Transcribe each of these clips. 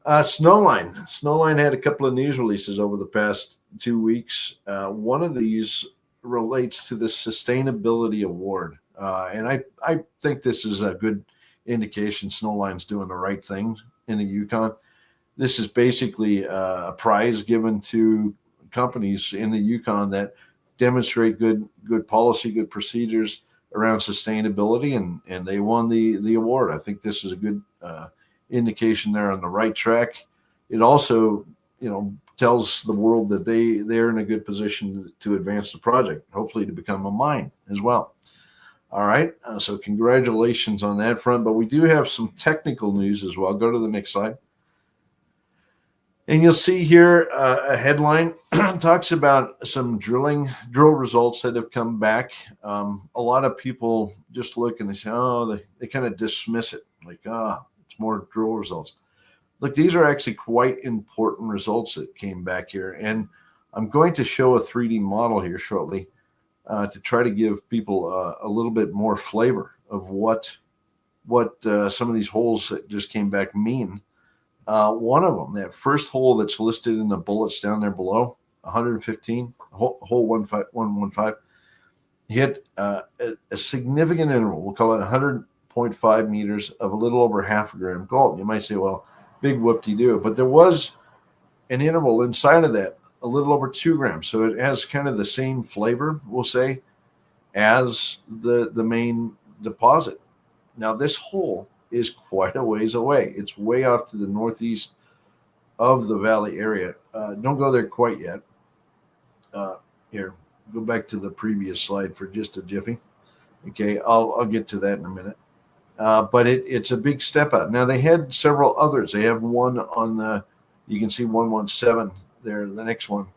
Snowline had a couple of news releases over the past 2 weeks. One of these relates to the Sustainability Award. And I think this is a good indication Snowline's doing the right thing in the Yukon. This is basically a prize given to companies in the Yukon that demonstrate good policy, good procedures around sustainability, and they won the award. I think this is a good indication they're on the right track. It also, tells the world that they're in a good position to advance the project, hopefully to become a mine as well. All right, so congratulations on that front. But we do have some technical news as well. Go to the next slide. And you'll see here a headline talks about some drill results that have come back. A lot of people just look and they say, oh, they kind of dismiss it, like, it's more drill results. Look, these are actually quite important results that came back here. And I'm going to show a 3D model here shortly to try to give people a little bit more flavor of what some of ththese holes that just came back mean. One of them, that first hole that's listed in the bullets down there below, 115, hole 115, hit a significant interval. We'll call it 100.5 meters of a little over half a gram gold. You might say, well, big whoop-de-doo. But there was an interval inside of that, a little over 2 grams. So it has kind of the same flavor, we'll say, as the main deposit. Now, this hole is quite a ways away. It's way off to the northeast of the valley area. Don't go there quite yet. Here, go back to the previous slide for just a jiffy. Okay, I'll get to that in a minute. But it's a big step out. Now, they had several others. They have one on the, you can see 117 there, the next one.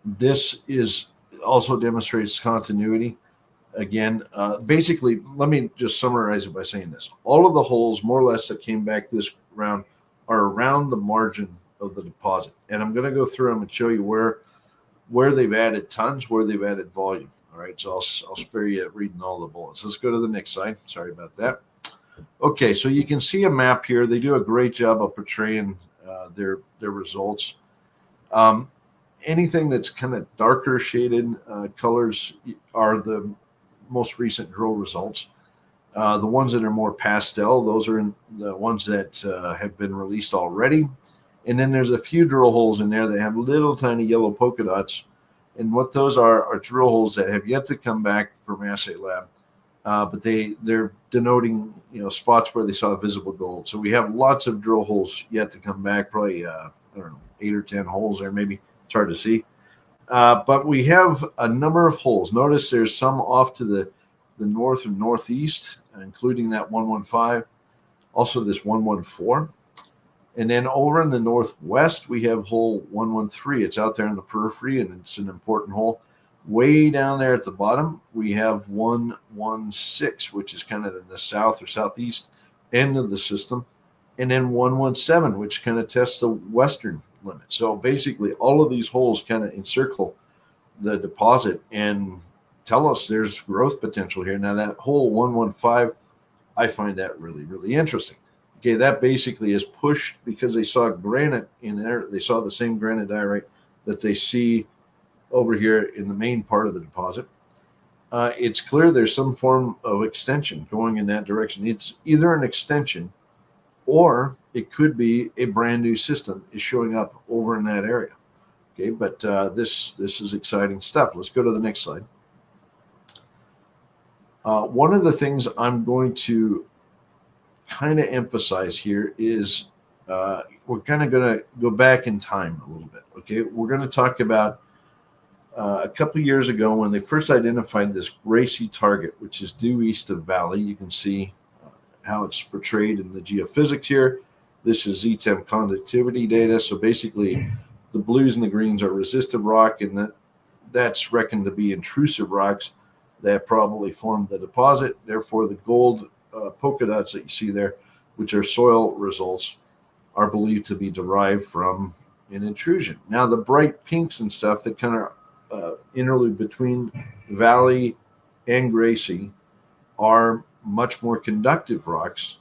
This is also demonstrates continuity. Again, basically, let me just summarize it by saying this. All of the holes, more or less, that came back this round are around the margin of the deposit. And I'm going to go through them and show you where they've added tons, where they've added volume. All right, so I'll spare you reading all the bullets. Let's go to the next slide. Sorry about that. Okay, so you can see a map here. They do a great job of portraying their results. Anything that's kind of darker shaded colors are the most recent drill results. The ones that are more pastel, those are the ones that have been released already. And then there's a few drill holes in there that have little tiny yellow polka dots. And what those are drill holes that have yet to come back from assay lab. But they're denoting spots where they saw visible gold. So we have lots of drill holes yet to come back, probably I don't know, 8 or 10 holes there, maybe. It's hard to see. But we have a number of holes. Notice there's some off to the north and northeast, including that 115, also this 114. And then over in the northwest, we have hole 113. It's out there in the periphery, and it's an important hole. Way down there at the bottom, we have 116, which is kind of in the south or southeast end of the system. And then 117, which kind of tests the western limit. So basically, all of these holes kind of encircle the deposit and tell us there's growth potential here. Now, that hole 115, I find that really, really interesting. Okay, that basically is pushed because they saw granite in there. They saw the same granite diorite that they see over here in the main part of the deposit. It's clear there's some form of extension going in that direction. It's either an extension or it could be a brand new system is showing up over in that area. Okay, but this is exciting stuff. Let's go to the next slide. One of the things I'm going to kind of emphasize here is we're kind of going to go back in time a little bit. Okay, we're going to talk about a couple of years ago when they first identified this Gracie target, which is due east of Valley. You can see how it's portrayed in the geophysics here. This is Z-temp conductivity data. So basically, the blues and the greens are resistive rock, and that's reckoned to be intrusive rocks that probably formed the deposit. Therefore, the gold polka dots that you see there, which are soil results, are believed to be derived from an intrusion. Now, the bright pinks and stuff that kind of interlude between Valley and Gracie are much more conductive rocks,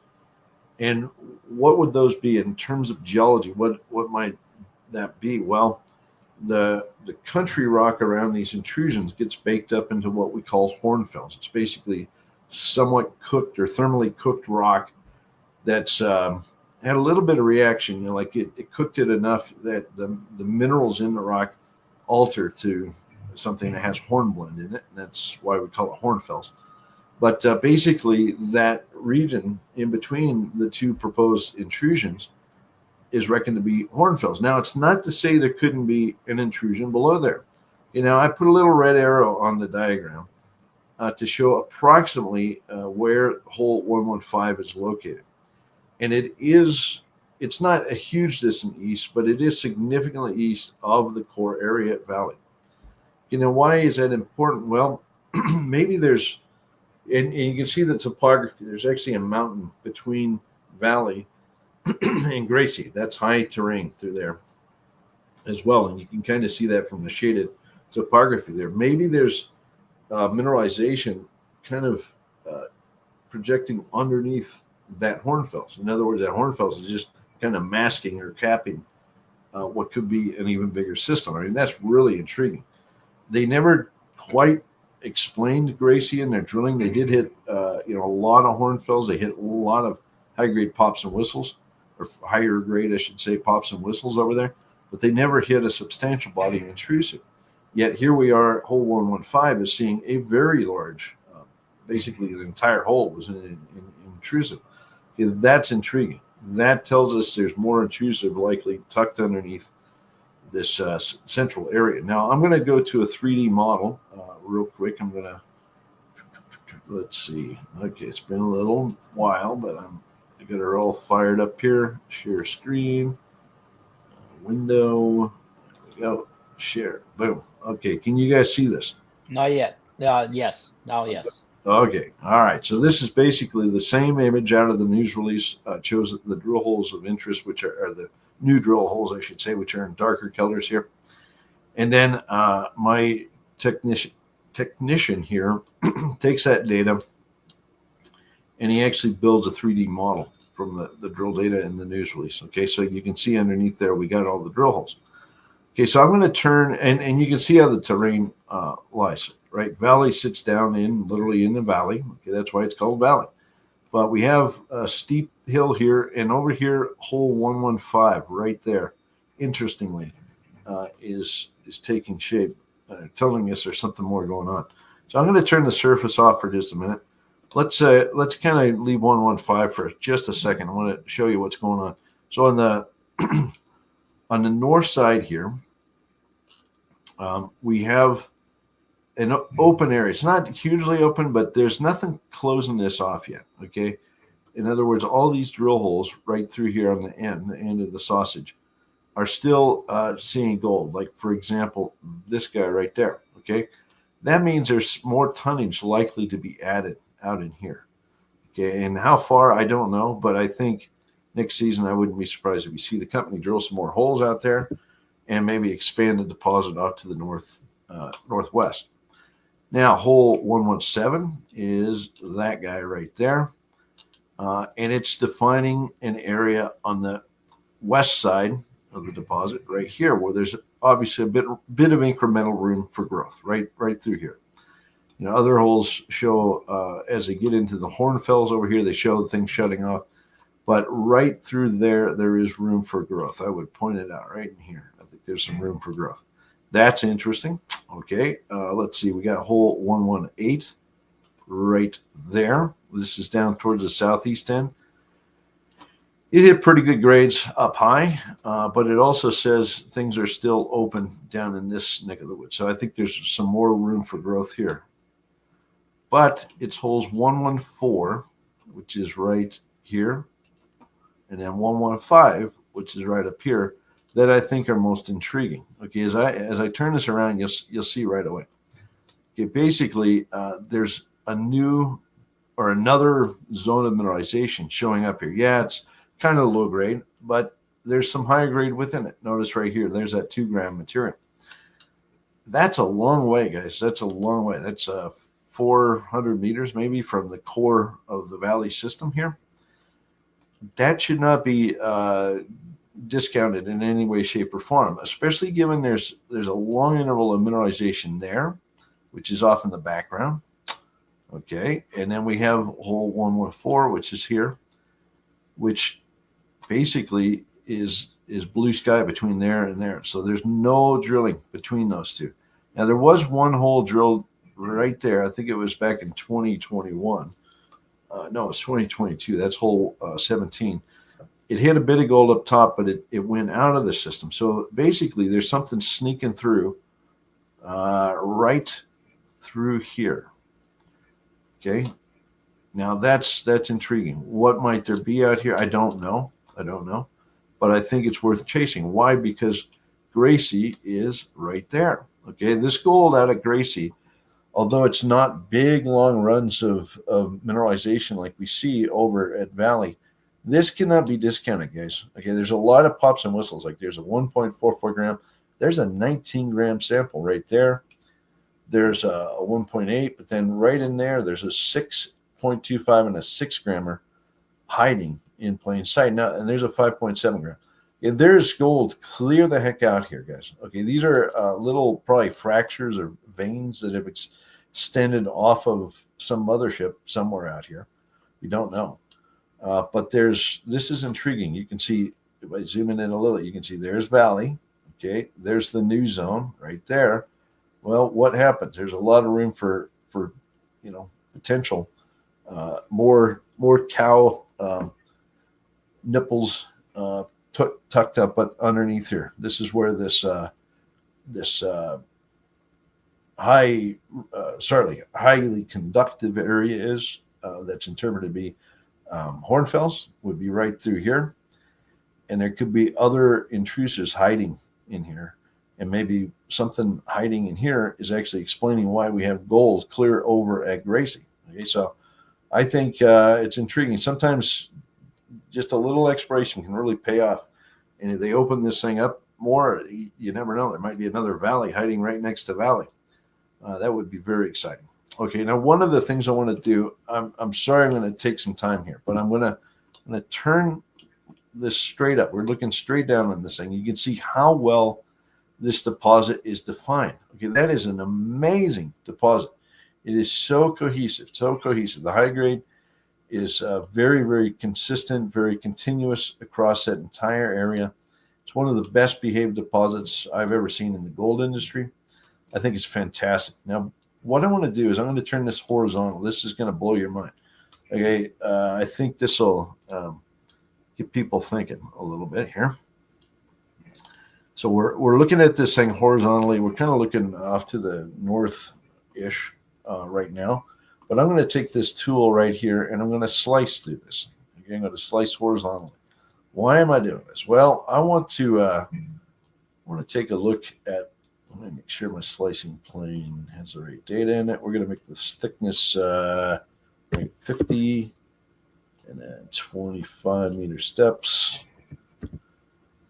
And what would those be in terms of geology? What might that be? Well, the country rock around these intrusions gets baked up into what we call hornfels. It's basically somewhat cooked or thermally cooked rock that's had a little bit of reaction. Like it cooked it enough that the minerals in the rock alter to something that has hornblende in it. And that's why we call it hornfels. But basically, that region in between the two proposed intrusions is reckoned to be hornfels. Now, it's not to say there couldn't be an intrusion below there. I put a little red arrow on the diagram to show approximately where hole 115 is located. And it's not a huge distance east, but it is significantly east of the core area valley. Why is that important? Well, maybe there's, and you can see the topography. There's actually a mountain between Valley and Gracie. That's high terrain through there as well. And you can kind of see that from the shaded topography there. Maybe there's mineralization kind of projecting underneath that hornfels. In other words, that hornfels is just kind of masking or capping what could be an even bigger system. I mean, that's really intriguing. They never quite explained Gracie in their drilling. They did hit a lot of hornfels. They hit a lot of high grade pops and whistles, or higher grade, I should say, pops and whistles over there, but they never hit a substantial body of intrusive. Yet here we are, hole 115 is seeing a very large, basically the entire hole was in intrusive. Okay, that's intriguing. That tells us there's more intrusive likely tucked underneath this central area. Now I'm going to go to a 3D model real quick. I'm going to, let's see. Okay, it's been a little while, but I got her all fired up here. Share screen, window, there we go, share, boom. Okay, can you guys see this? Not yet. Yes, now yes. Okay, all right. So this is basically the same image out of the news release. Shows the drill holes of interest, which are the new drill holes, I should say, which are in darker colors here. And then my technician here takes that data and he actually builds a 3D model from the drill data in the news release. Okay, so you can see underneath there, we got all the drill holes. Okay, so I'm going to turn, and you can see how the terrain lies, right? Valley sits down literally in the valley. Okay, that's why it's called valley. But we have a steep hill here, and over here, hole 115 right there, interestingly, is taking shape, telling us there's something more going on. So I'm going to turn the surface off for just a minute. Let's kind of leave 115 for just a second. I want to show you what's going on. So on the on the north side here, we have an open area. It's not hugely open, but there's nothing closing this off yet. Okay. In other words, all these drill holes right through here on the end of the sausage, are still seeing gold. Like, for example, this guy right there. Okay. That means there's more tonnage likely to be added out in here. Okay. And how far, I don't know, but I think next season, I wouldn't be surprised if you see the company drill some more holes out there and maybe expand the deposit off to the northwest. Now, hole 117 is that guy right there. And it's defining an area on the west side of the deposit right here, where there's obviously a bit of incremental room for growth right through here. Other holes show as they get into the hornfels over here, they show things shutting off. But right through there is room for growth. I would point it out right in here. I think there's some room for growth. That's interesting. Okay, let's see. We got hole 118 right there. This is down towards the southeast end. It hit pretty good grades up high, but it also says things are still open down in this neck of the woods. So I think there's some more room for growth here. But it's holes 114, which is right here, and then 115, which is right up here, that I think are most intriguing. Okay, as I turn this around, you'll see right away. Okay, basically, there's a new or another zone of mineralization showing up here. Yeah, it's kind of low grade, but there's some higher grade within it. Notice right here, there's that 2 gram material. That's a long way, guys. That's a long way. That's 400 meters maybe from the core of the valley system here. that should not be discounted in any way, shape, or form, especially given there's a long interval of mineralization there, which is off in the background. Okay, and then we have hole 114, which is here, which basically is blue sky between there and there. So there's no drilling between those two. Now there was one hole drilled right there. I think it was back in 2021. No, it's 2022. That's hole 17. It hit a bit of gold up top, but it went out of the system. So basically, there's something sneaking through right through here. Okay. Now that's intriguing. What might there be out here? I don't know. But I think it's worth chasing. Why? Because Gracie is right there. Okay. This gold out of Gracie, although it's not big, long runs of mineralization like we see over at Valley, this cannot be discounted, guys. Okay, there's a lot of pops and whistles. Like there's a 1.44 gram. There's a 19 gram sample right there. There's a 1.8, but then right in there, there's a 6.25 and a 6 grammer hiding in plain sight. Now, and there's a 5.7 gram. If there's gold, clear the heck out here, guys. Okay, these are little probably fractures or veins that have extended off of some mothership somewhere out here. We don't know. But this is intriguing. You can see, if I zoom in a little, you can see there's Valley. Okay, there's the new zone right there. Well, what happens? There's a lot of room for potential more cow nipples tucked up, but underneath here. This is where this highly conductive area is. That's interpreted to be hornfels would be right through here, and there could be other intrusives hiding in here, and maybe something hiding in here is actually explaining why we have gold clear over at Gracie. Okay, so I think it's intriguing. Sometimes just a little exploration can really pay off, and if they open this thing up more, you never know. There might be another Valley hiding right next to Valley. That would be very exciting. Okay, now one of the things I want to do, I'm sorry I'm going to take some time here, but I'm going to turn this straight up. We're looking straight down on this thing. You can see how well this deposit is defined. Okay, that is an amazing deposit. It is so cohesive, The high grade is very, very consistent, very continuous across that entire area. It's one of the best behaved deposits I've ever seen in the gold industry. I think it's fantastic. Now, what I want to do is I'm going to turn this horizontal. This is going to blow your mind. Okay, I think this will get people thinking a little bit here. So we're looking at this thing horizontally. We're kind of looking off to the north-ish right now. But I'm going to take this tool right here, and I'm going to slice through this. Okay, I'm going to slice horizontally. Why am I doing this? Well, I want to take a look at. Let me make sure my slicing plane has the right data in it. We're going to make this thickness 50 and then 25 meter steps.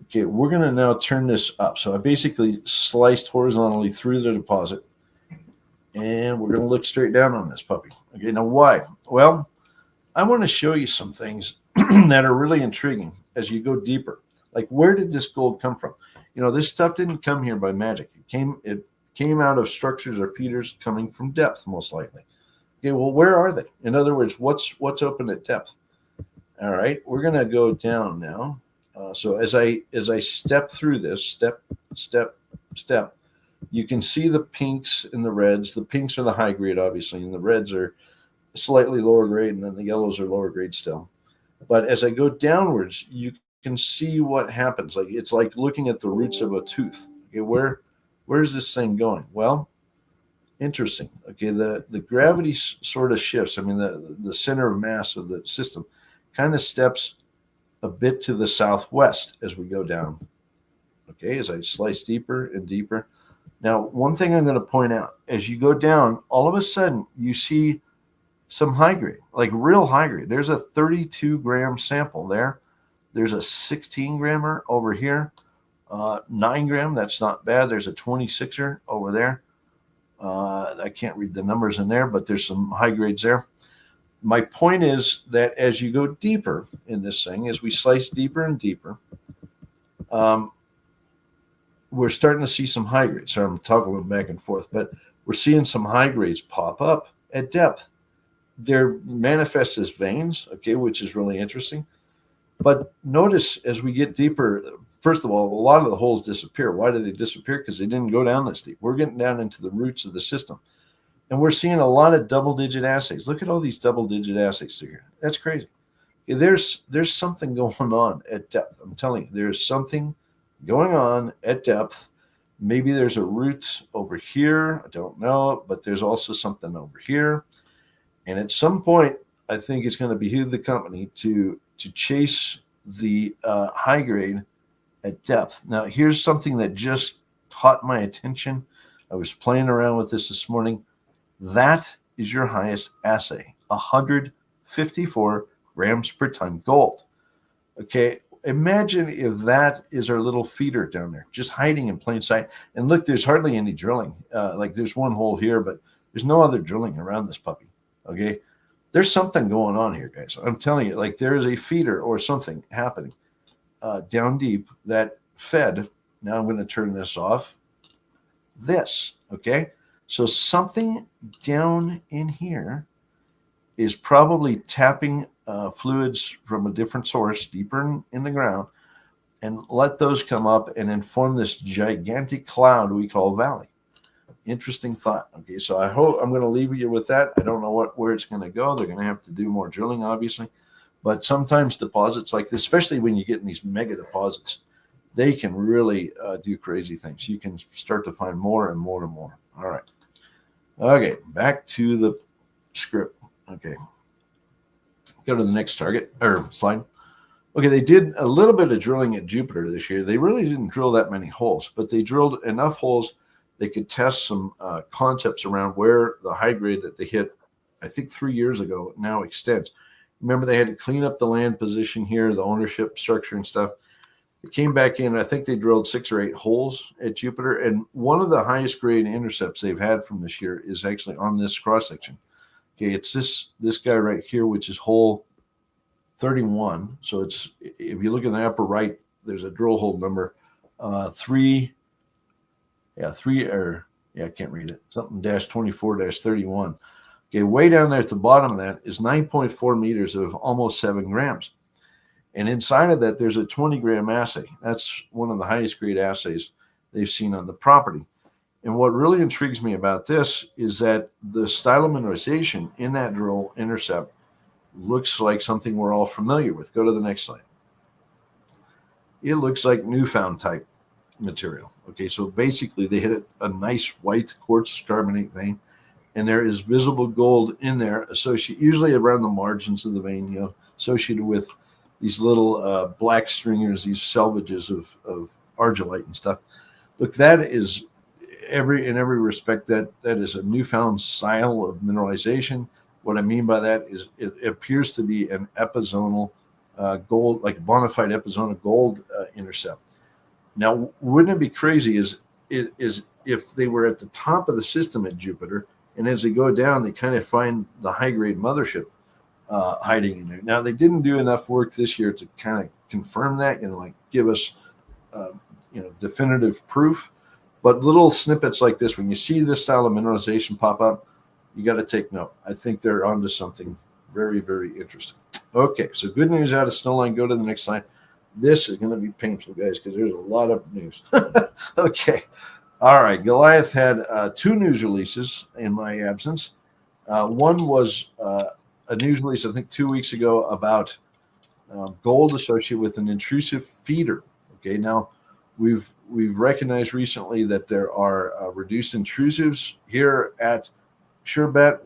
Okay, we're going to now turn this up. So I basically sliced horizontally through the deposit, and we're going to look straight down on this puppy. Okay, now why? Well, I want to show you some things that are really intriguing as you go deeper. Like, where did this gold come from? You know, this stuff didn't come here by magic. It came out of structures or feeders coming from depth, most likely. Okay, well, where are they? In other words, what's open at depth? All right, we're going to go down now. So as I step through this, step, you can see the pinks and the reds. The pinks are the high grade, obviously, and the reds are slightly lower grade, and then the yellows are lower grade still. But as I go downwards, you can see what happens. Like, it's like looking at the roots of a tooth. Okay, where's this thing going? Well, interesting. Okay, the gravity sort of shifts. I mean, the center of mass of the system kind of steps a bit to the southwest as we go down. Okay, as I slice deeper and deeper. Now, one thing I'm going to point out, as you go down, all of a sudden you see some high grade, like real high grade. There's a 32 gram sample there. There's a 16 grammer over here. 9 gram, that's not bad. There's a 26er over there. I can't read the numbers in there, but there's some high grades there. My point is that as you go deeper in this thing, as we slice deeper and deeper, we're starting to see some high grades. So I'm toggling back and forth, but we're seeing some high grades pop up at depth. They're manifest as veins, okay, which is really interesting. But notice as we get deeper, first of all, a lot of the holes disappear. Why do they disappear? Because they didn't go down this deep. We're getting down into the roots of the system. And we're seeing a lot of double-digit assays. Look at all these double-digit assays here. That's crazy. Okay, there's something going on at depth. I'm telling you, there's something going on at depth. Maybe there's a root over here. I don't know, but there's also something over here. And at some point, I think it's going to behoove the company to chase the high grade at depth. Now, here's something that just caught my attention. I was playing around with this morning. That is your highest assay, 154 grams per ton gold. Okay, imagine if that is our little feeder down there, just hiding in plain sight. And look, there's hardly any drilling. Like there's one hole here, but there's no other drilling around this puppy. Okay, there's something going on here, guys. I'm telling you, like there is a feeder or something happening down deep that fed. Now I'm going to turn this off. This, okay? So something down in here is probably tapping fluids from a different source deeper in the ground and let those come up and then form this gigantic cloud we call valley. Interesting thought. Okay, so I hope I'm going to leave you with that. I don't know where it's going to go. They're going to have to do more drilling, obviously. But sometimes deposits like this, especially when you get in these mega deposits, they can really do crazy things. You can start to find more and more and more. All right. Okay, back to the script. Okay. Go to the next target or slide. Okay, they did a little bit of drilling at Jupiter this year. They really didn't drill that many holes, but they drilled enough holes they could test some concepts around where the high grade that they hit, I think 3 years ago, now extends. Remember, they had to clean up the land position here, the ownership structure and stuff. They came back in. I think they drilled 6 or 8 holes at Jupiter. And one of the highest grade intercepts they've had from this year is actually on this cross section. Okay, it's this guy right here, which is hole 31. So it's, if you look in the upper right, there's a drill hole number 3. I can't read it. Something -24-31. Okay, way down there at the bottom of that is 9.4 meters of almost 7 grams. And inside of that, there's a 20-gram assay. That's one of the highest grade assays they've seen on the property. And what really intrigues me about this is that the style of mineralization in that drill intercept looks like something we're all familiar with. Go to the next slide. It looks like Newfound type material. Okay, so basically they hit a nice white quartz carbonate vein, and there is visible gold in there associated, usually around the margins of the vein, associated with these little black stringers, these selvages of argillite and stuff. Look, that is in every respect that is a newfound style of mineralization. What I mean by that is it appears to be an epizonal gold, like a bona fide epizonal gold intercept. Now, wouldn't it be crazy is if they were at the top of the system at Jupiter, and as they go down, they kind of find the high-grade mothership hiding in there. Now, they didn't do enough work this year to kind of confirm that, like give us, definitive proof. But little snippets like this, when you see this style of mineralization pop up, you got to take note. I think they're onto something very, very interesting. Okay, so good news out of Snowline. Go to the next slide. This is going to be painful, guys, because there's a lot of news. Okay. All right. Goliath had 2 news releases in my absence. One was a news release, I think 2 weeks ago, about gold associated with an intrusive feeder. Okay. Now, we've recognized recently that there are reduced intrusives here at Surebet.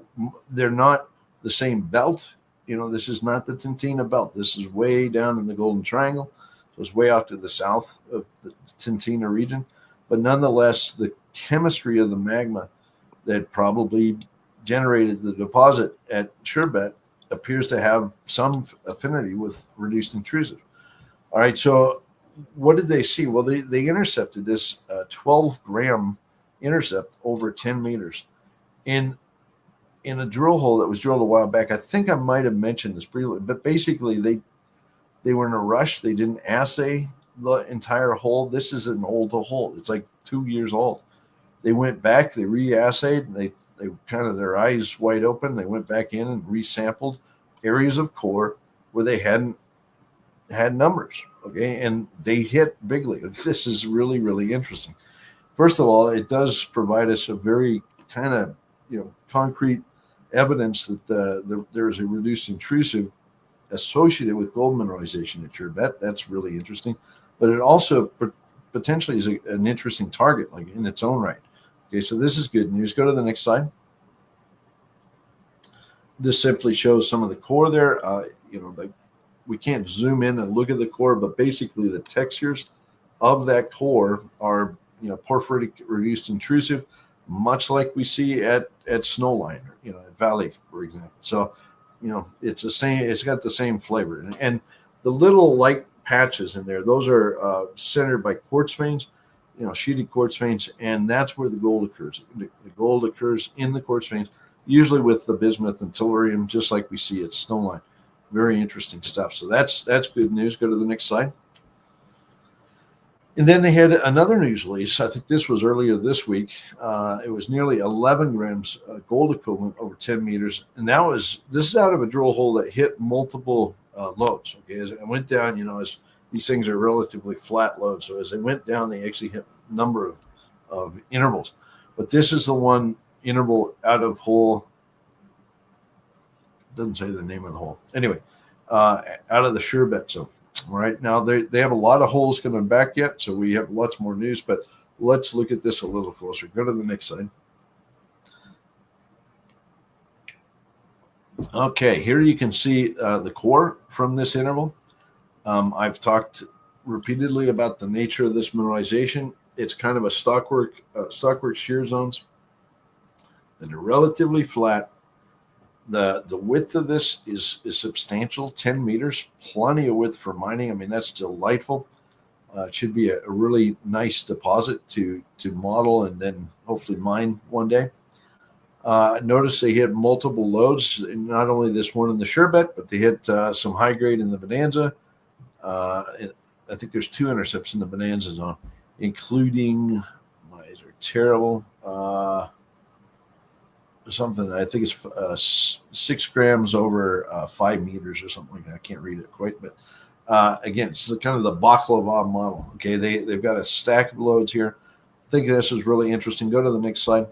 They're not the same belt. This is not the Tintina belt. This is way down in the Golden Triangle. So it's way off to the south of the Tintina region. But nonetheless, the chemistry of the magma that probably generated the deposit at Surebet appears to have some affinity with reduced intrusive. All right, so what did they see? Well, they intercepted this 12-gram intercept over 10 meters in in a drill hole that was drilled a while back. I think I might have mentioned this briefly, but basically they were in a rush. They didn't assay the entire hole. This is an old hole. It's like 2 years old. They went back, they re-assayed, and they kind of their eyes wide open. They went back in and resampled areas of core where they hadn't had numbers. Okay, and they hit bigly. This is really, really interesting. First of all, it does provide us a very kind of concrete evidence that there is a reduced intrusive associated with gold mineralization at Sherbet. That's really interesting, but it also potentially is an interesting target, like in its own right. Okay, so this is good news. Go to the next slide. This simply shows some of the core there. Like we can't zoom in and look at the core, but basically the textures of that core are porphyritic reduced intrusive, much like we see at Snowline, at Valley, for example. So, it's the same. It's got the same flavor, and the little light patches in there, those are centered by quartz veins, sheeted quartz veins, and that's where the gold occurs. The gold occurs in the quartz veins, usually with the bismuth and tellurium, just like we see at Snowline. Very interesting stuff. So that's good news. Go to the next slide. And then they had another news release. I think this was earlier this week. It was nearly 11 grams gold equivalent over 10 meters. And this is out of a drill hole that hit multiple loads. Okay, as it went down, as these things are relatively flat loads. So as they went down, they actually hit a number of intervals. But this is the one interval out of hole. Doesn't say the name of the hole. Anyway, out of the Sherbet zone. All right, now they have a lot of holes coming back yet, so we have lots more news, but let's look at this a little closer. Go to the next slide. Okay, here you can see the core from this interval. I've talked repeatedly about the nature of this mineralization. It's kind of a stockwork shear zones that are relatively flat. The width of this is substantial, 10 meters, plenty of width for mining. I mean, that's delightful. It should be a really nice deposit to model and then hopefully mine one day. Notice they hit multiple loads, not only this one in the Sherbet, but they hit some high grade in the Bonanza. I think there's 2 intercepts in the Bonanza zone, including, these are terrible, something I think it's 6 grams over 5 meters or something like that. I can't read it quite, but again, it's kind of the baklava model. Okay, they've got a stack of loads here. I think this is really interesting. Go to the next slide.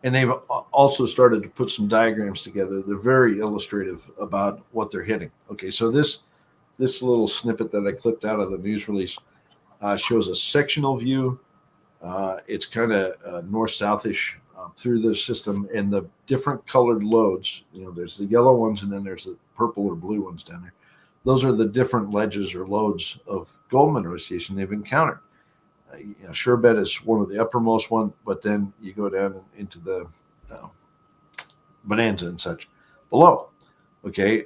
And they've also started to put some diagrams together. They're very illustrative about what they're hitting. Okay, so this little snippet that I clipped out of the news release shows a sectional view. It's kind of north-southish through the system, and the different colored loads, there's the yellow ones and then there's the purple or blue ones down there. Those are the different ledges or loads of gold mineralization they've encountered. Sherbet is one of the uppermost one, but then you go down into the Bonanza and such below. Okay,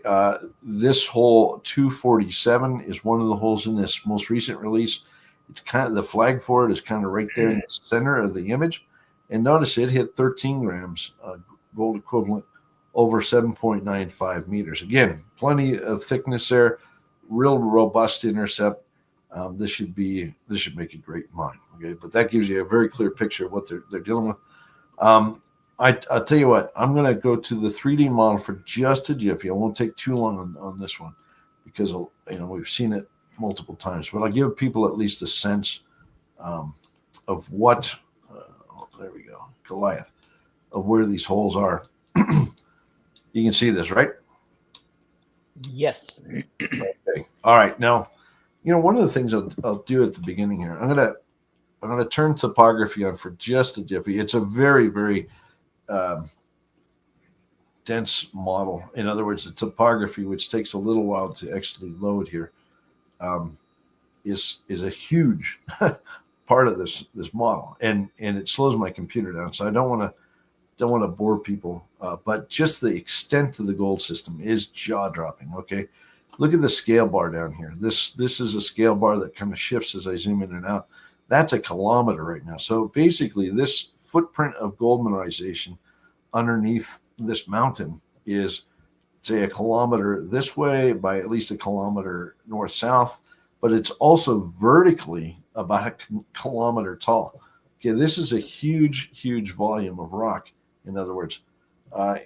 this hole 247 is one of the holes in this most recent release. It's kind of the flag for it is kind of right there in the center of the image. And notice it hit 13 grams gold equivalent over 7.95 meters. Again, plenty of thickness there, real robust intercept. This should make a great mine. Okay, but that gives you a very clear picture of what they're dealing with. I'll tell you what, I'm going to go to the 3D model for just a jiffy. I won't take too long on this one because we've seen it multiple times, but I'll give people at least a sense of what there we go, Goliath, of where these holes are. You can see this, right? Yes. Okay. All right. Now, one of the things I'll do at the beginning here, I'm gonna turn topography on for just a jiffy. It's a very, very dense model. In other words, the topography, which takes a little while to actually load here, is a huge part of this model, and it slows my computer down. So I don't want to bore people, but just the extent of the gold system is jaw dropping. Okay, look at the scale bar down here. This is a scale bar that kind of shifts as I zoom in and out. That's a kilometer right now. So basically, this footprint of gold mineralization underneath this mountain is, say, a kilometer this way by at least a kilometer north-south, but it's also vertically about a kilometer tall. Okay, this is a huge, huge volume of rock. In other words,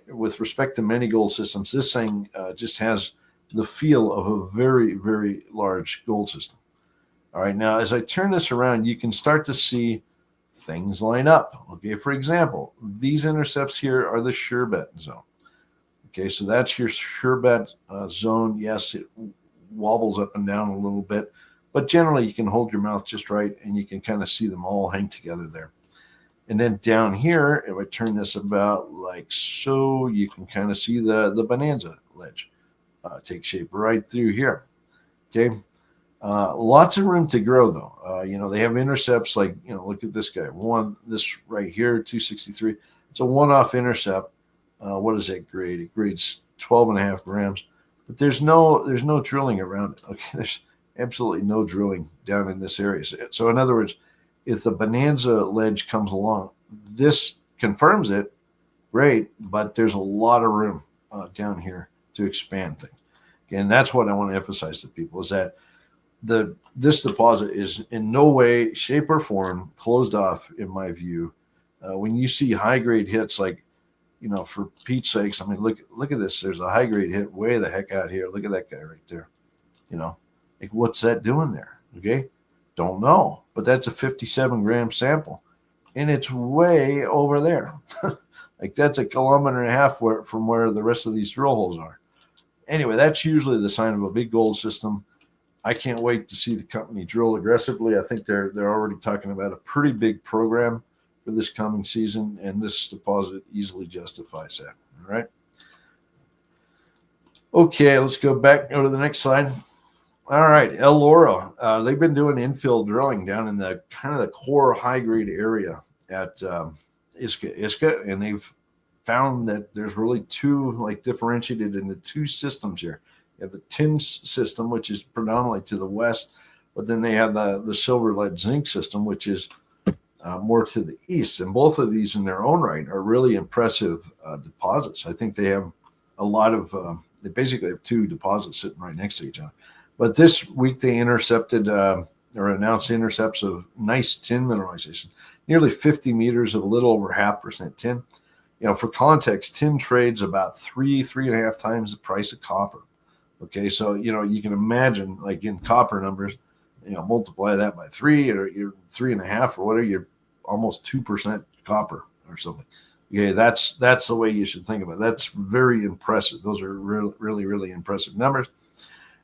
with respect to many gold systems, this thing just has the feel of a very, very large gold system. All right, now as I turn this around, you can start to see things line up. Okay, for example, these intercepts here are the Sherbet zone. Okay, so that's your Sherbet zone. Yes, it wobbles up and down a little bit, but generally you can hold your mouth just right and you can kind of see them all hang together there. And then down here, if I turn this about like so, you can kind of see the Bonanza ledge take shape right through here. Okay, lots of room to grow though. They have intercepts like, look at this guy, this right here, 263. It's a one-off intercept. What does that grade? It grades 12.5 grams, but there's no drilling around it. Okay, there's absolutely no drilling down in this area. So in other words, if the Bonanza ledge comes along, this confirms it, great, but there's a lot of room down here to expand things. And that's what I want to emphasize to people is that this deposit is in no way, shape, or form closed off, in my view. When you see high-grade hits like, for Pete's sakes, I mean, look at this. There's a high-grade hit way the heck out here. Look at that guy right there. Like what's that doing there? Okay, don't know, but that's a 57-gram sample, and it's way over there. Like that's a kilometer and a half from where the rest of these drill holes are. Anyway, that's usually the sign of a big gold system. I can't wait to see the company drill aggressively. I think they're already talking about a pretty big program for this coming season, and this deposit easily justifies that. All right. Okay, let's go to the next slide. All right, Eloro. They've been doing infill drilling down in the kind of the core high-grade area at Iska, and they've found that there's really differentiated into two systems here. You have the tin system, which is predominantly to the west, but then they have the silver lead zinc system, which is more to the east. And both of these in their own right are really impressive deposits. I think they have a lot of, they basically have two deposits sitting right next to each other. But this week they intercepted or announced intercepts of nice tin mineralization, nearly 50 meters of a little over 0.5% tin. For context, tin trades about 3.5 times the price of copper. Okay, so you can imagine, like in copper numbers, multiply that by 3 or you're 3.5 or whatever, you're almost 2% copper or something. Okay, that's the way you should think about it. That's very impressive. Those are really, really, really impressive numbers.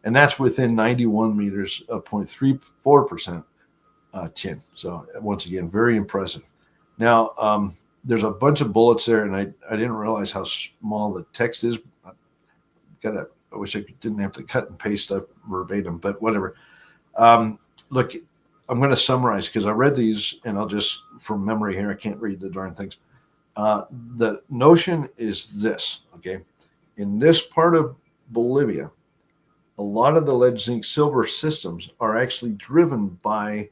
And that's within 91 meters of 0.34% tin. So once again, very impressive. Now, there's a bunch of bullets there, and I didn't realize how small the text is. I wish I didn't have to cut and paste up verbatim, but whatever. Look, I'm going to summarize because I read these, and I'll just, from memory here, I can't read the darn things. The notion is this, okay? In this part of Bolivia, a lot of the lead, zinc, silver systems are actually driven by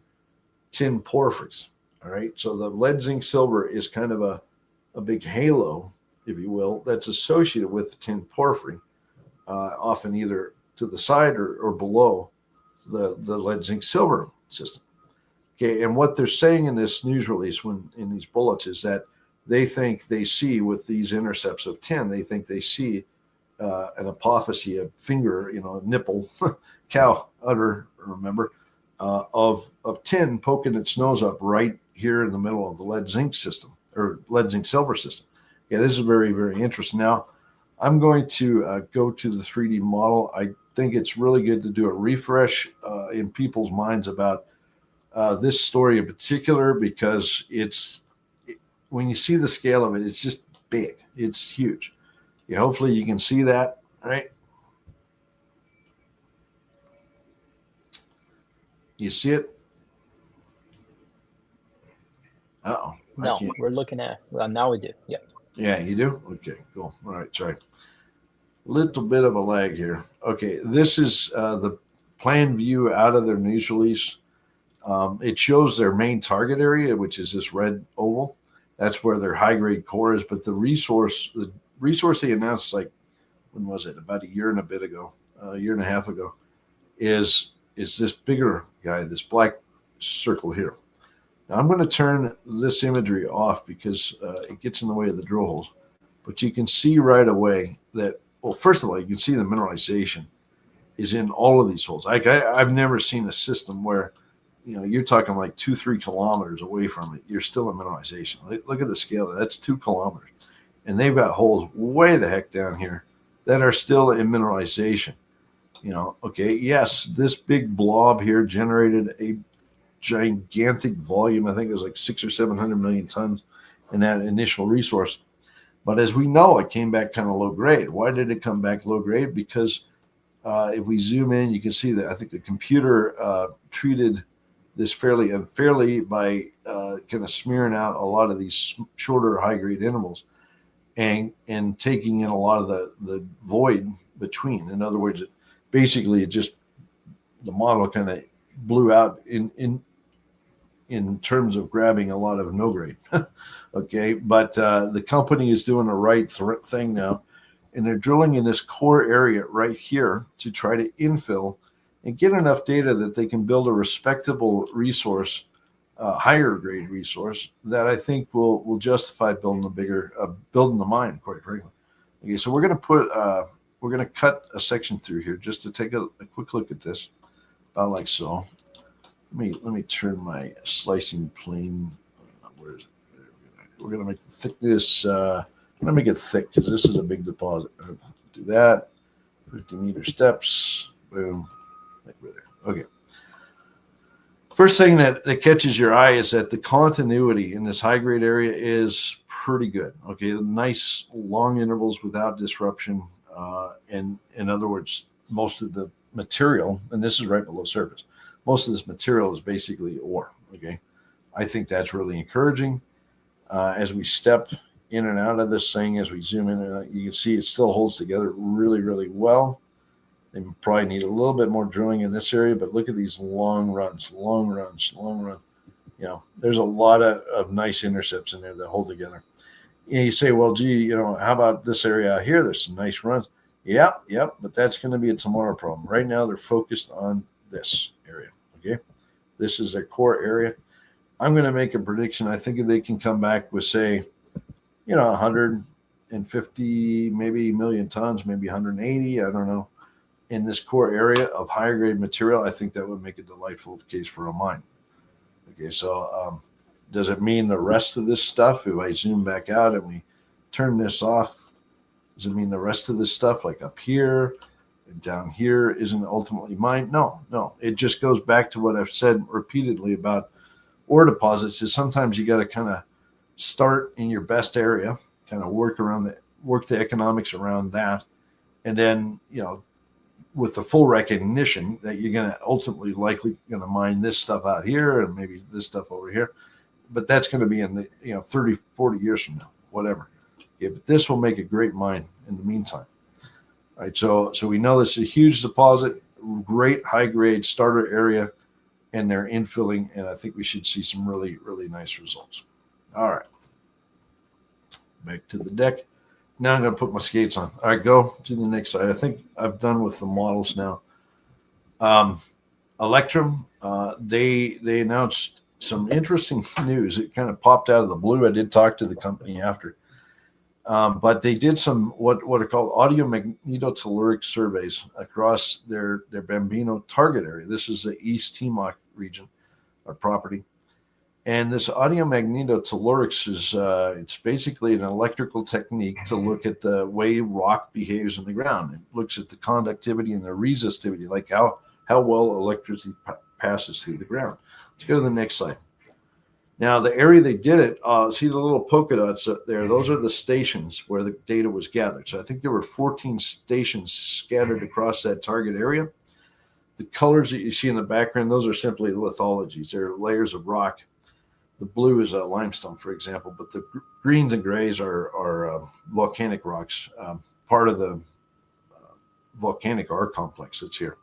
tin porphyries, all right? So the lead, zinc, silver is kind of a big halo, if you will, that's associated with the tin porphyry, often either to the side or below the lead, zinc, silver system. Okay, and what they're saying in this news release in these bullets is that they think they see with these intercepts of tin, they think they see an apophyse, a finger, a nipple, cow udder, remember, of tin poking its nose up right here in the middle of the lead zinc system or lead zinc silver system. Yeah, this is very, very interesting. Now, I'm going to go to the 3D model. I think it's really good to do a refresh in people's minds about this story in particular because when you see the scale of it, it's just big. It's huge. Yeah, hopefully you can see that, right? You see it? Uh-oh. No, we're looking at, well, now we do. Yeah. Yeah, you do? Okay, cool. All right, sorry. Little bit of a lag here. Okay, this is the plan view out of their news release. It shows their main target area, which is this red oval. That's where their high grade core is. But the resource they announced, like, when was it? About a year and a bit ago, a year and a half ago, is this bigger guy, this black circle here. Now I'm going to turn this imagery off because it gets in the way of the drill holes. But you can see right away that, well, first of all, you can see the mineralization is in all of these holes. I've never seen a system where, you're talking like 2-3 kilometers away from it, you're still in mineralization. Look at the scale. That's 2 kilometers. And they've got holes way the heck down here that are still in mineralization. Okay, yes, this big blob here generated a gigantic volume. I think it was like 600 or 700 million tons in that initial resource. But as we know, it came back kind of low grade. Why did it come back low grade? Because if we zoom in, you can see that I think the computer treated this fairly unfairly by kind of smearing out a lot of these shorter high grade intervals and taking in a lot of the void between. In other words, basically the model kind of blew out in terms of grabbing a lot of no grade. Okay, but the company is doing the right thing now, and they're drilling in this core area right here to try to infill and get enough data that they can build a respectable resource, higher grade resource that I think will justify building building the mine, quite frankly. Okay, so we're going to cut a section through here just to take a quick look at this, about like so. Let me turn my slicing plane. Where is it? We're going to make the thickness. I'm going to make it thick because this is a big deposit. Do that. 50-meter steps. Boom. Like right there. Okay. First thing that catches your eye is that the continuity in this high grade area is pretty good. Okay, nice long intervals without disruption. And in other words, most of the material, and this is right below surface, most of this material is basically ore. Okay, I think that's really encouraging. As we step in and out of this thing, as we zoom in and out, you can see it still holds together really, really well. They probably need a little bit more drilling in this area, but look at these long runs. There's a lot of nice intercepts in there that hold together. You say, well, gee, how about this area out here? There's some nice runs. Yep, but that's going to be a tomorrow problem. Right now, they're focused on this area. Okay, this is their core area. I'm going to make a prediction. I think if they can come back with, say, 150 maybe million tons, maybe 180, I don't know, in this core area of higher grade material, I think that would make a delightful case for a mine. Okay, so does it mean the rest of this stuff, if I zoom back out and we turn this off, does it mean the rest of this stuff, like up here and down here, isn't ultimately mined? No. It just goes back to what I've said repeatedly about ore deposits, is sometimes you got to kind of start in your best area, kind of work the economics around that, and then, with the full recognition that you're going to ultimately likely going to mine this stuff out here and maybe this stuff over here, but that's going to be in the 30, 40 years from now, whatever. Yeah, but this will make a great mine in the meantime. All right, so we know this is a huge deposit, great high grade starter area, and they're infilling, and I think we should see some really, really nice results. All right, back to the deck. Now I'm going to put my skates on. All right, go to the next side. I think I've done with the models now. Electrum, they announced some interesting news. It kind of popped out of the blue. I did talk to the company after. But they did some what are called audio magnetotelluric surveys across their Bambino target area. This is the East Timok region, our property. And this audio magnetotellurics is it's basically an electrical technique to look at the way rock behaves in the ground. It looks at the conductivity and the resistivity, like how well electricity passes through the ground. Let's go to the next slide. Now, the area they did it, see the little polka dots up there? Those are the stations where the data was gathered. So I think there were 14 stations scattered across that target area. The colors that you see in the background, those are simply lithologies. They're layers of rock. The blue is a limestone, for example, but the greens and grays are volcanic rocks, part of the volcanic R complex that's here.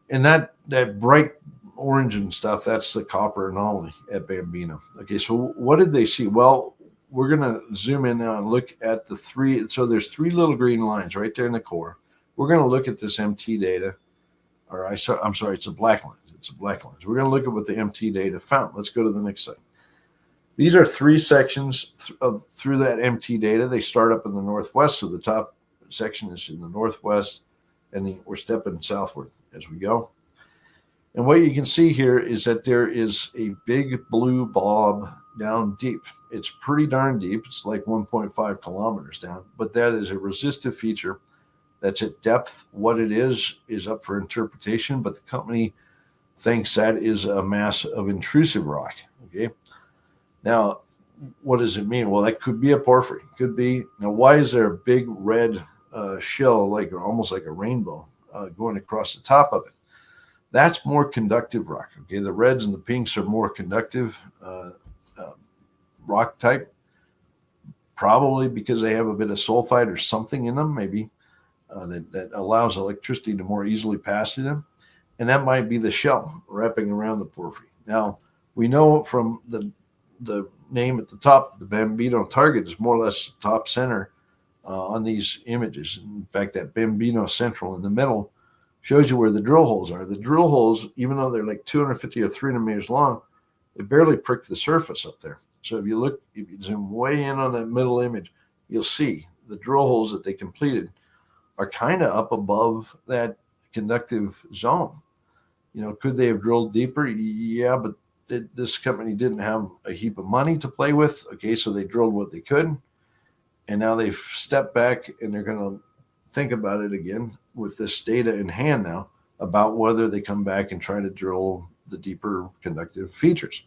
And that bright orange and stuff, that's the copper anomaly at Bambino. Okay, so what did they see? Well, we're going to zoom in now and look at the three. So there's three little green lines right there in the core. We're going to look at this MT data, or I'm sorry, it's a black line. It's a black line. We're going to look at what the MT data found. Let's go to the next slide. These are three sections through that MT data. They start up in the northwest. So the top section is in the northwest, and we're stepping southward as we go. And what you can see here is that there is a big blue blob down deep. It's pretty darn deep. It's like 1.5 kilometers down, but that is a resistive feature that's at depth. What it is up for interpretation, but the company thinks that is a mass of intrusive rock. Okay. Now, what does it mean? Well, that could be a porphyry. Could be. Now, why is there a big red shell, like almost like a rainbow, going across the top of it? That's more conductive rock. Okay, the reds and the pinks are more conductive rock type, probably because they have a bit of sulfide or something in them, maybe that allows electricity to more easily pass through them. And that might be the shell wrapping around the porphyry. Now, we know from the name at the top, the Bambino target is more or less top center on these images. In fact, that Bambino central in the middle shows you where the drill holes are. The drill holes, even though they're like 250 or 300 meters long, they barely prick the surface up there. So if you zoom way in on that middle image, you'll see the drill holes that they completed are kind of up above that conductive zone. You know, could they have drilled deeper? Yeah, but this company didn't have a heap of money to play with. Okay, so they drilled what they could. And now they've stepped back and they're going to think about it again with this data in hand now about whether they come back and try to drill the deeper conductive features.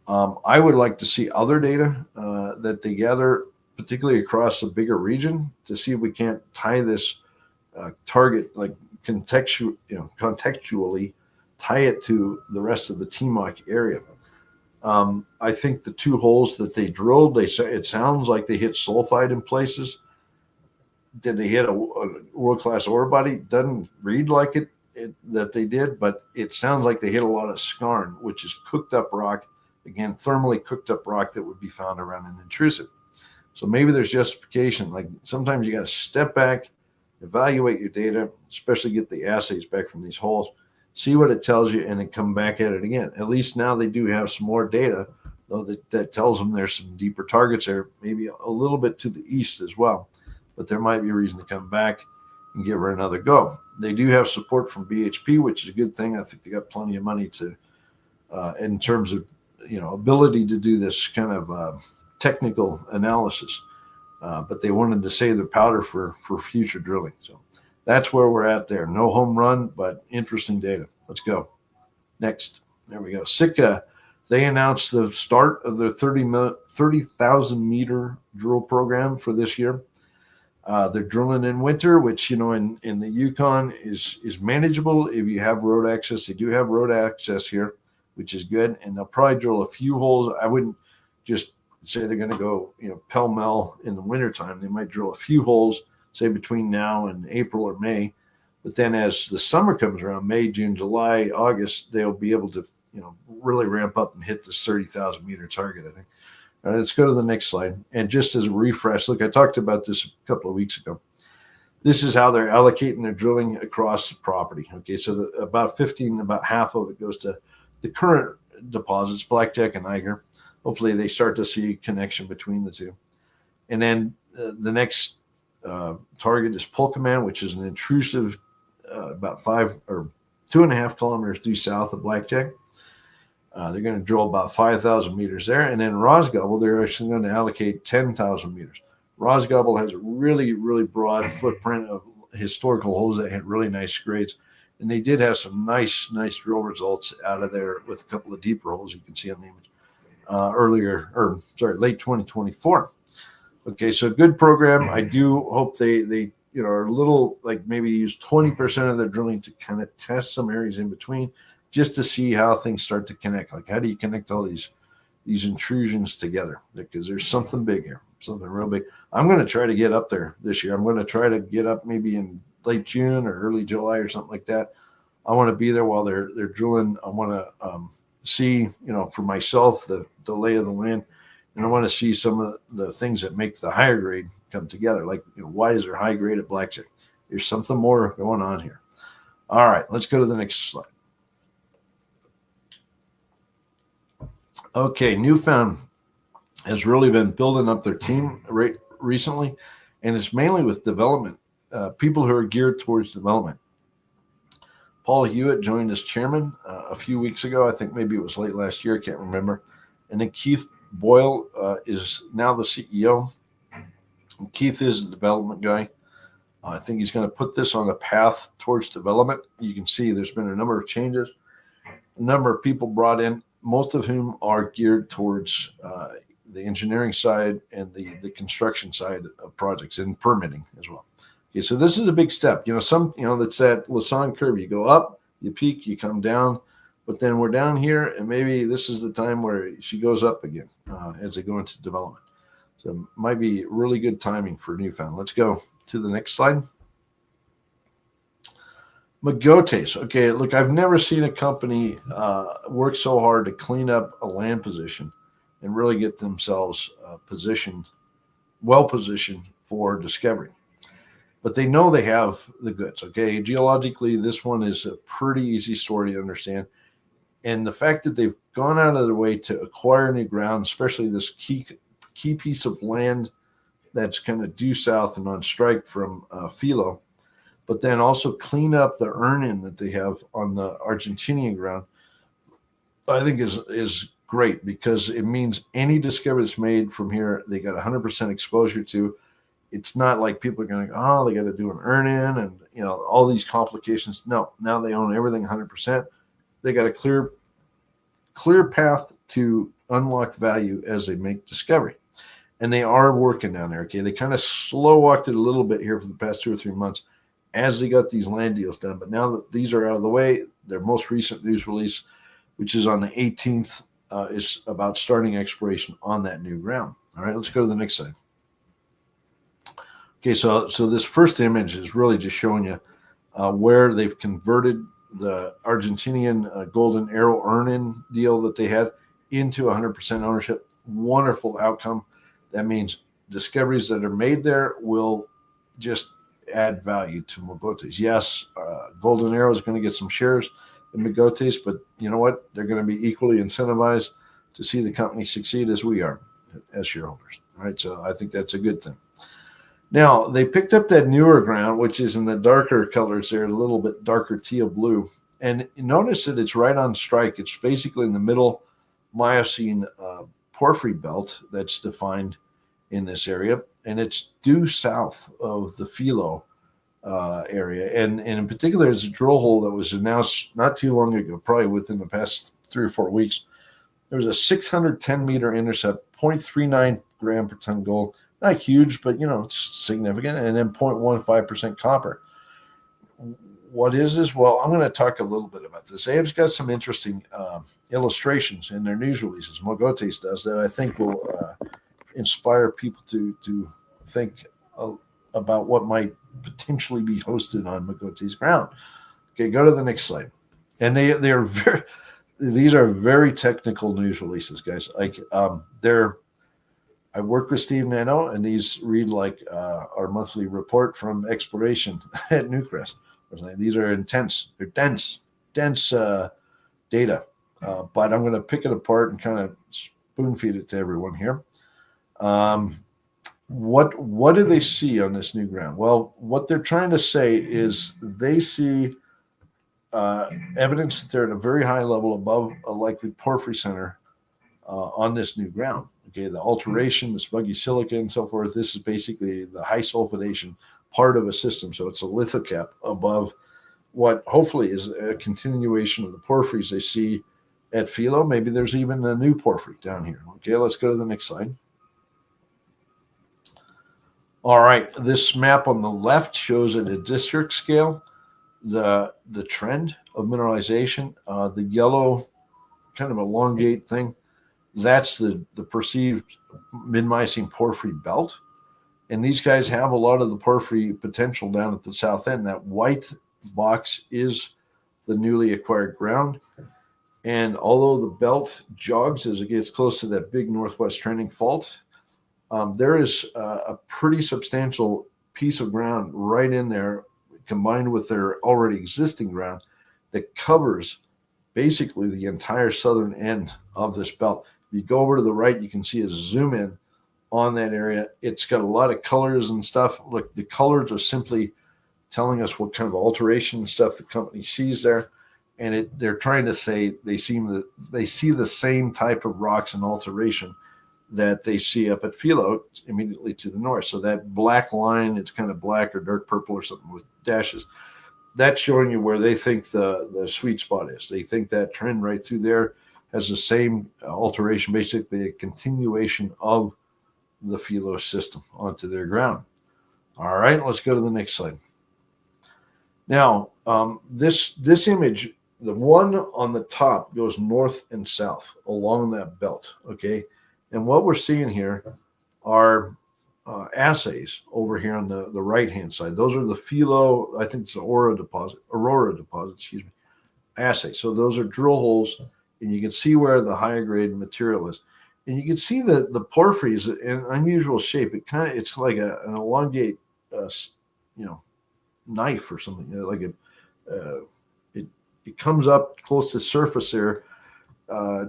I would like to see other data that they gather, particularly across a bigger region, to see if we can't tie this target, like contextually tie it to the rest of the TMOC area. I think the two holes that they drilled, it sounds like they hit sulfide in places. Did they hit a world-class ore body? Doesn't read like it that they did, but it sounds like they hit a lot of skarn, which is cooked up rock, again, thermally cooked up rock that would be found around an intrusive. So maybe there's justification. Like sometimes you got to step back, evaluate your data, especially get the assays back from these holes, see what it tells you, and then come back at it again. At least now they do have some more data, though, that tells them there's some deeper targets there, maybe a little bit to the east as well. But there might be a reason to come back and give her another go. They do have support from BHP, which is a good thing. I think they got plenty of money to, in terms of, ability to do this kind of technical analysis. But they wanted to save their powder for future drilling. So that's where we're at there. No home run, but interesting data. Let's go. Next. There we go. Sitka, they announced the start of their 30,000 meter drill program for this year. They're drilling in winter, which, in the Yukon is manageable if you have road access. They do have road access here, which is good. And they'll probably drill a few holes. I wouldn't just say they're going to go, pell-mell in the wintertime. They might drill a few holes, say between now and April or May. But then as the summer comes around, May, June, July, August, they'll be able to, really ramp up and hit this 30,000 meter target, I think. All right, let's go to the next slide. And just as a refresh, look, I talked about this a couple of weeks ago. This is how they're allocating their drilling across the property. Okay, so about half of it goes to the current deposits, Blackjack and Eiger. Hopefully they start to see a connection between the two. And then the next target is Pulkaman, which is an intrusive about 2.5 kilometers due south of Blackjack. They're going to drill about 5,000 meters there. And then Rosgobble, they're actually going to allocate 10,000 meters. Rosgobble has a really, really broad footprint of historical holes that had really nice grades. And they did have some nice drill results out of there with a couple of deeper holes you can see on the image late 2024. Okay, so good program. I do hope they are a little, like, maybe use 20% of their drilling to kind of test some areas in between, just to see how things start to connect. Like, how do you connect all these intrusions together? Because there's something big here, something real big. I'm going to try to get up there this year. I'm going to try to get up maybe in late June or early July or something like that. I want to be there while they're drilling. I want to see, for myself, the lay of the land. And I want to see some of the things that make the higher grade come together. Like, why is there high grade at Blackjack? There's something more going on here. All right, let's go to the next slide. Okay, Newfound has really been building up their team recently, and it's mainly with development, people who are geared towards development. Paul Hewitt joined as chairman a few weeks ago. I think maybe it was late last year. I can't remember. And then Keith Boyle is now the CEO. And Keith is a development guy. I think he's going to put this on the path towards development. You can see there's been a number of changes, a number of people brought in, most of whom are geared towards the engineering side and the construction side of projects and permitting as well. Okay, so this is a big step. That's that Lassonde curve. You go up, you peak, you come down, but then we're down here, and maybe this is the time where she goes up again as they go into development. So it might be really good timing for Newfound. Let's go to the next slide. Mogotes. Okay, look, I've never seen a company work so hard to clean up a land position and really get themselves well positioned for discovery. But they know they have the goods. Okay, geologically, this one is a pretty easy story to understand. And the fact that they've gone out of their way to acquire new ground, especially this key piece of land that's kind of due south and on strike from Filo, but then also clean up the earn-in that they have on the Argentinian ground, I think is great, because it means any discovery that's made from here, they got 100% exposure to. It's not like people are going to go, they got to do an earn-in and all these complications. No, now they own everything 100%. They got a clear path to unlock value as they make discovery. And they are working down there. Okay, they kind of slow walked it a little bit here for the past 2 or 3 months as they got these land deals done. But now that these are out of the way, their most recent news release, which is on the 18th, is about starting exploration on that new ground. All right, let's go to the next slide. Okay, so this first image is really just showing you where they've converted the Argentinian Golden Arrow earn-in deal that they had into 100% ownership. Wonderful outcome. That means discoveries that are made there will just add value to Mogotes. Yes, Golden Arrow is going to get some shares in Mogotes, but you know what? They're going to be equally incentivized to see the company succeed as we are as shareholders. All right, so I think that's a good thing. Now, they picked up that newer ground, which is in the darker colors there, a little bit darker teal blue. And notice that it's right on strike. It's basically in the middle Miocene porphyry belt that's defined in this area. And it's due south of the Filo area. And in particular, it's a drill hole that was announced not too long ago, probably within the past 3 or 4 weeks. There was a 610-meter intercept, 0.39 gram per ton gold. Not huge, but, it's significant. And then 0.15% copper. What is this? Well, I'm going to talk a little bit about this. They've got some interesting illustrations in their news releases. Mogotes does that I think will inspire people to think about what might potentially be hosted on Mogotes ground. Okay, go to the next slide. And these are very technical news releases, guys. Like I work with Steve Nano, and these read like our monthly report from exploration at Newcrest. These are intense. They're dense data. But I'm going to pick it apart and kind of spoon feed it to everyone here. What do they see on this new ground? Well, what they're trying to say is they see evidence that they're at a very high level above a likely porphyry center on this new ground. Okay, the alteration, this buggy silica and so forth, this is basically the high sulfidation part of a system. So it's a lithocap above what hopefully is a continuation of the porphyries they see at Filo. Maybe there's even a new porphyry down here. Okay, let's go to the next slide. All right, this map on the left shows at a district scale the trend of mineralization. The yellow kind of elongate thing, that's the perceived mid-Miocene porphyry belt. And these guys have a lot of the porphyry potential down at the south end. That white box is the newly acquired ground. And although the belt jogs as it gets close to that big northwest trending fault, there is a pretty substantial piece of ground right in there, combined with their already existing ground, that covers basically the entire southern end of this belt. If you go over to the right, you can see a zoom in on that area. It's got a lot of colors and stuff. Look, the colors are simply telling us what kind of alteration and stuff the company sees there. And they're trying to say they see the same type of rocks and alteration that they see up at Filo immediately to the north. So that black line, it's kind of black or dark purple or something with dashes. That's showing you where they think the sweet spot is. They think that trend right through there has the same alteration, basically a continuation of the Filo system onto their ground. All right, let's go to the next slide. Now, this image, the one on the top goes north and south along that belt, okay? And what we're seeing here are assays over here on the right-hand side. Those are the Filo, I think it's the Aurora deposit, excuse me, assays. So those are drill holes, and you can see where the higher grade material is. And you can see the porphyry is an unusual shape. It's like an elongate, knife or something. Like it comes up close to the surface there,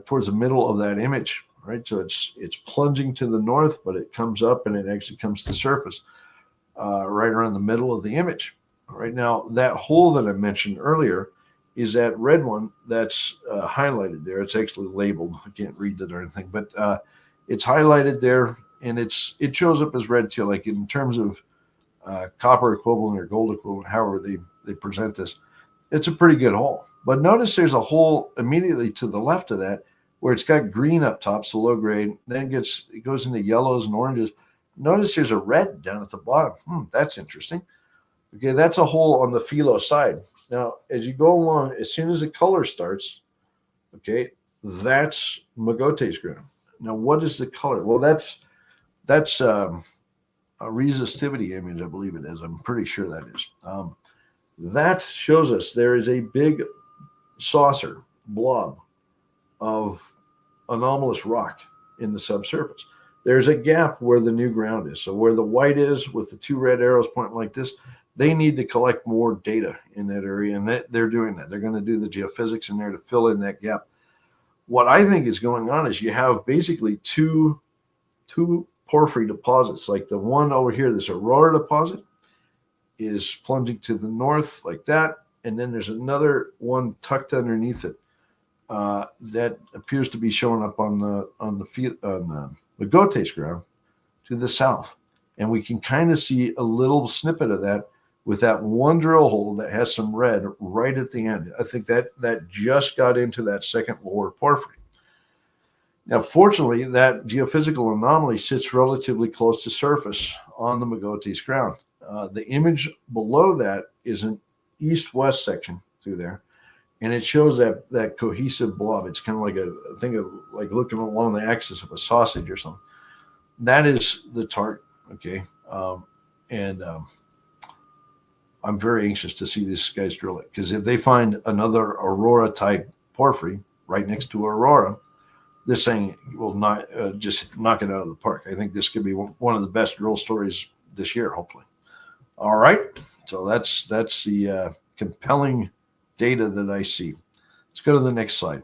towards the middle of that image, right? So it's plunging to the north, but it comes up and it actually comes to surface, right around the middle of the image. Right now, that hole that I mentioned earlier is that red one that's highlighted there. It's actually labeled. I can't read it or anything, but it's highlighted there, and it shows up as red too. Like in terms of copper equivalent or gold equivalent, however they present this, it's a pretty good hole. But notice there's a hole immediately to the left of that where it's got green up top, so low grade. Then it goes into yellows and oranges. Notice there's a red down at the bottom. That's interesting. Okay, that's a hole on the Filo side. Now, as you go along, as soon as the color starts, okay, that's Mogotes ground. Now, what is the color? Well, that's a resistivity image, I believe it is. I'm pretty sure that is. That shows us there is a big saucer blob of anomalous rock in the subsurface. There's a gap where the new ground is. So where the white is with the two red arrows pointing like this, they need to collect more data in that area, and they're doing that. They're going to do the geophysics in there to fill in that gap. What I think is going on is you have basically two porphyry deposits. Like the one over here, this Aurora deposit, is plunging to the north like that, and then there's another one tucked underneath it that appears to be showing up on the Mogotes ground to the south, and we can kind of see a little snippet of that with that one drill hole that has some red right at the end. I think that just got into that second lower porphyry. Now, fortunately, that geophysical anomaly sits relatively close to surface on the Mogotes ground. The image below that is an east-west section through there, and it shows that cohesive blob. It's kind of like like looking along the axis of a sausage or something. That is the target, okay? I'm very anxious to see these guys drill it, because if they find another Aurora-type porphyry right next to Aurora, this thing will not just knock it out of the park. I think this could be one of the best drill stories this year, hopefully. All right, so that's the compelling data that I see. Let's go to the next slide.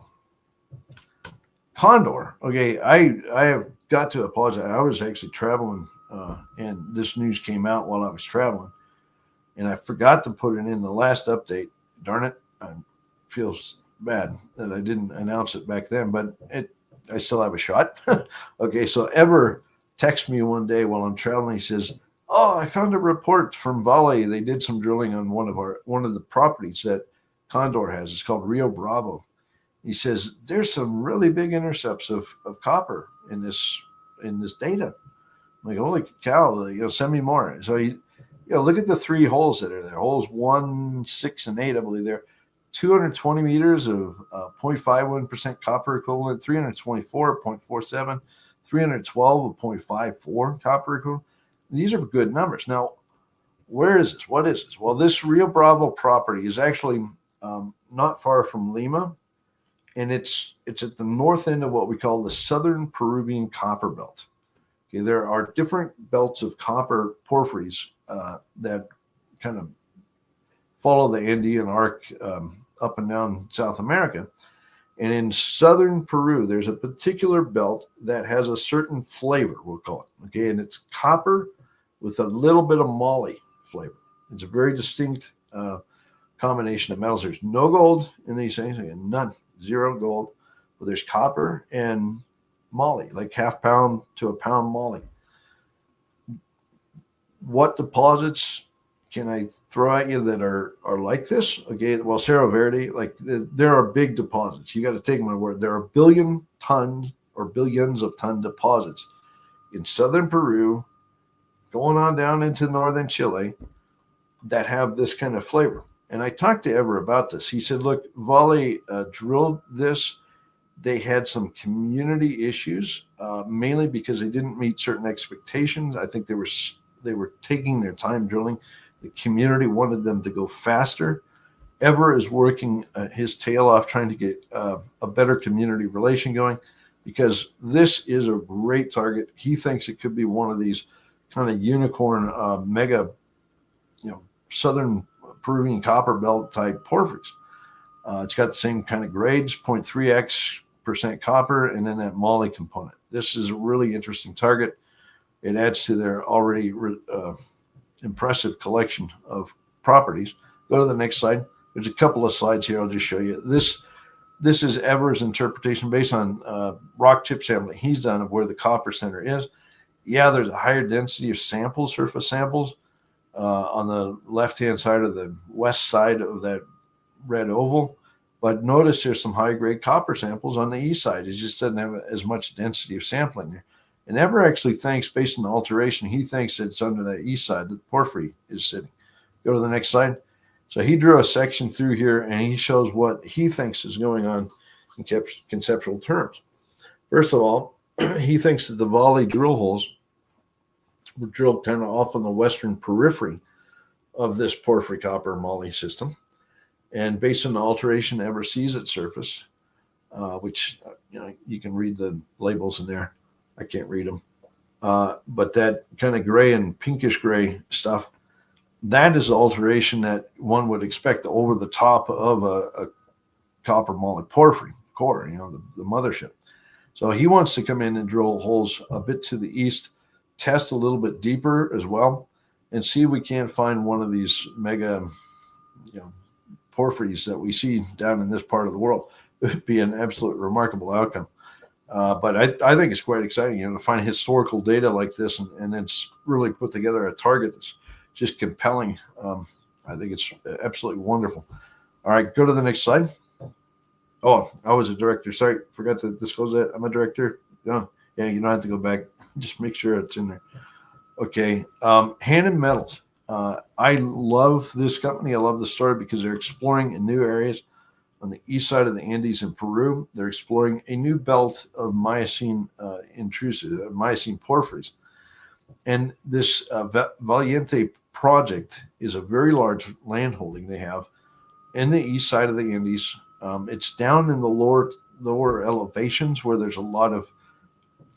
Condor. Okay, I have got to apologize. I was actually traveling, and this news came out while I was traveling, and I forgot to put it in the last update. Darn it, I feel bad that I didn't announce it back then, but I still have a shot. Okay, so Ever texted me one day while I'm traveling. He says, "Oh, I found a report from Vale. They did some drilling on one of the properties that Condor has. It's called Rio Bravo." He says there's some really big intercepts of copper in this data. I'm like, holy cow! Send me more. So look at the three holes that are there. Holes 1, 6, and 8, I believe they're 220 meters of 0.51% copper equivalent, 324 of 0.47, 312 of 0.54 copper equivalent. These are good numbers. Now, where is this? What is this? Well, this Rio Bravo property is actually not far from Lima, and it's at the north end of what we call the Southern Peruvian Copper Belt. Okay, there are different belts of copper porphyries that kind of follow the Andean arc up and down South America. And in southern Peru, there's a particular belt that has a certain flavor, we'll call it. Okay, and it's copper with a little bit of moly flavor. It's a very distinct combination of metals. There's no gold in these things, again, none, zero gold. But there's copper and moly, like half pound to a pound moly. What deposits can I throw at you that are like this? Okay, well, Cerro Verde, like there are big deposits. You got to take my word. There are billion tons or billions of ton deposits in southern Peru, going on down into northern Chile, that have this kind of flavor. And I talked to Ever about this. He said, look, Vale drilled this. They had some community issues, mainly because they didn't meet certain expectations. I think they were taking their time drilling. The community wanted them to go faster. Ever is working his tail off trying to get a better community relation going, because this is a great target. He thinks it could be one of these kind of unicorn mega, southern Peruvian copper belt type porphyries. It's got the same kind of grades, 0.3x% copper, and then that moly component. This is a really interesting target. It adds to their already impressive collection of properties. Go to the next slide. There's a couple of slides here. I'll just show you. This is Ever's interpretation based on rock chip sampling he's done of where the copper center is. Yeah, there's a higher density of samples, surface samples, on the left-hand side of the west side of that red oval. But notice there's some high-grade copper samples on the east side. It just doesn't have as much density of sampling there. And Ever actually thinks, based on the alteration, he thinks it's under that east side that the porphyry is sitting. Go to the next slide. So he drew a section through here, and he shows what he thinks is going on in conceptual terms. First of all, he thinks that the Vale drill holes were drilled kind of off on the western periphery of this porphyry copper moly system. And based on the alteration Ever sees at surface, which you can read the labels in there. I can't read them. But that kind of gray and pinkish gray stuff, that is alteration that one would expect over the top of a copper moly porphyry core, the mothership. So he wants to come in and drill holes a bit to the east, test a little bit deeper as well, and see if we can't find one of these mega, porphyries that we see down in this part of the world. It would be an absolute remarkable outcome. But I think it's quite exciting, to find historical data like this and then really put together a target that's just compelling. I think it's absolutely wonderful. All right, go to the next slide. Oh, I was a director. Sorry, forgot to disclose that. I'm a director. Yeah, you don't have to go back. Just make sure it's in there. Okay, Hannan Metals. I love this company. I love the story because they're exploring in new areas on the east side of the Andes in Peru. They're exploring a new belt of Miocene intrusive, Miocene porphyries. And this Valiente project is a very large landholding they have in the east side of the Andes. It's down in the lower elevations where there's a lot of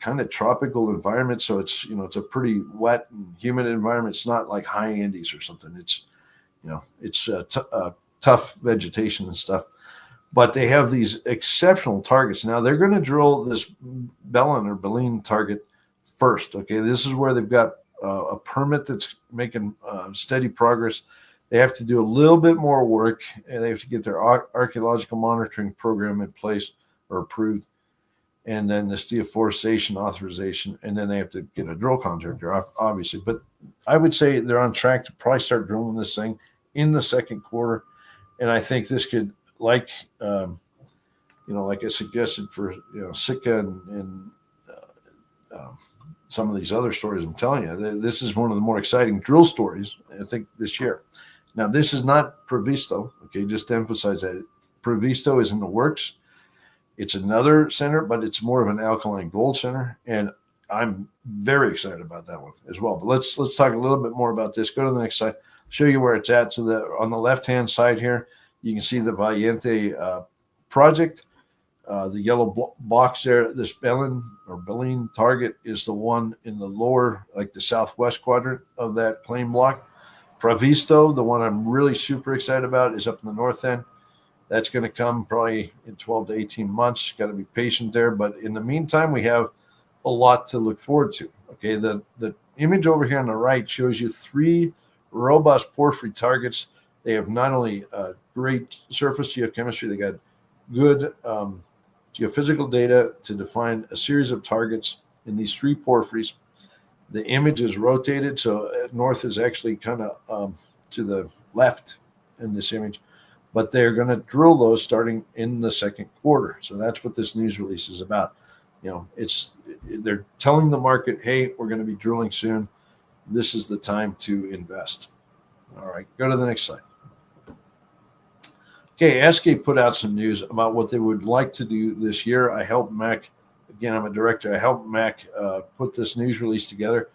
kind of tropical environment. So it's, it's a pretty wet and humid environment. It's not like high Andes or something. It's, it's tough vegetation and stuff. But they have these exceptional targets. Now they're going to drill this Belen target first. Okay, this is where they've got a permit that's making steady progress. They have to do a little bit more work, and they have to get their archaeological monitoring program in place or approved, and then this deforestation authorization, and then they have to get a drill contractor, obviously. But I would say they're on track to probably start drilling this thing in the second quarter, and I think this could, like I suggested for Sitka and some of these other stories I'm telling you, this is one of the more exciting drill stories, I think, this year. Now, this is not Previsto, okay, just to emphasize that. Previsto is in the works. It's another center, but it's more of an alkaline gold center, and I'm very excited about that one as well. But let's talk a little bit more about this. Go to the next slide. Show you where it's at. So on the left-hand side here, you can see the Valiente project. The yellow box there, this Belen target is the one in the lower, like the southwest quadrant of that claim block. Previsto, the one I'm really super excited about, is up in the north end. That's going to come probably in 12 to 18 months. Got to be patient there. But in the meantime, we have a lot to look forward to. Okay, the image over here on the right shows you 3 robust porphyry targets. They have not only great surface geochemistry, they got good geophysical data to define a series of targets in these 3 porphyries. The image is rotated, so north is actually kind of to the left in this image, but they're going to drill those starting in the second quarter. So that's what this news release is about. They're telling the market, hey, we're going to be drilling soon. This is the time to invest. All right, go to the next slide. Okay, Eskay put out some news about what they would like to do this year. I helped Mac, again, I'm a director. I helped Mac put this news release together